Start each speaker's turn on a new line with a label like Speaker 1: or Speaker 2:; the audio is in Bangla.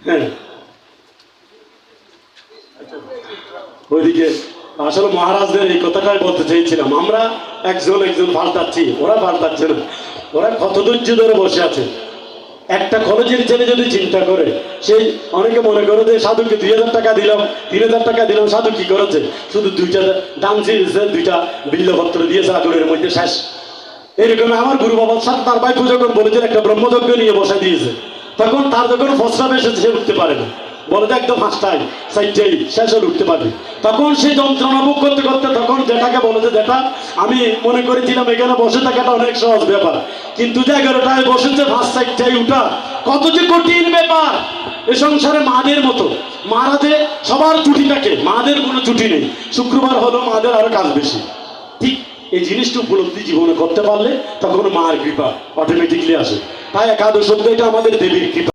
Speaker 1: হ্যাঁ, ওইদিকে আসলে মহারাজদের এই কথাটাই বলতে চেয়েছিলাম। আমরা একজন একজন পাল্টাচ্ছি, ওরা পাল্টাচ্ছে না। ওরা কত ধৈর্য ধরে বসে আছে। একটা কলেজের ছেলে যদি চিন্তা করে, সেই অনেকে মনে করে যে সাধুকে 2000 টাকা দিলাম, 3000 টাকা দিলাম, সাধু কি করেছে? শুধু দুইটা ডান্সি দিয়েছে, দুইটা বিল্লপত্র দিয়েছে, আগুনের মধ্যে শেষ। এরকম আমার গুরু বাবা সাহেব তার ভাইপো যখন বলেছেন একটা ব্রহ্মযজ্ঞ নিয়ে বসে দিয়েছে, তখন তার যখন প্রস্রাব এসেছে সে উঠতে পারে না, বলে যে একদম ফাঁসটাই সাইডটাই শেষ হলে উঠতে পারবে। তখন সে যন্ত্রণা ভোগ করতে করতে তখন যেটাকে বলে যে যেটা আমি মনে করেছিলাম এখানে বসে থাকাটা অনেক সহজ ব্যাপার, কিন্তু যে 11টায় বসেছে ফাঁস সাইডটাই উঠা কত যে কঠিন ব্যাপার। এ সংসারে মাদের মতো, মারা যে সবার ছুটি থাকে, মাদের কোনো ছুটি নেই। শুক্রবার হলো মাদের আরো কাজ বেশি। ঠিক এই জিনিসটা উপলব্ধি জীবনে করতে পারলে তখন মার কৃপা অটোমেটিকলি আসে। তাই একাদশ অধ্যায়টা আমাদের দেবীর কৃপা।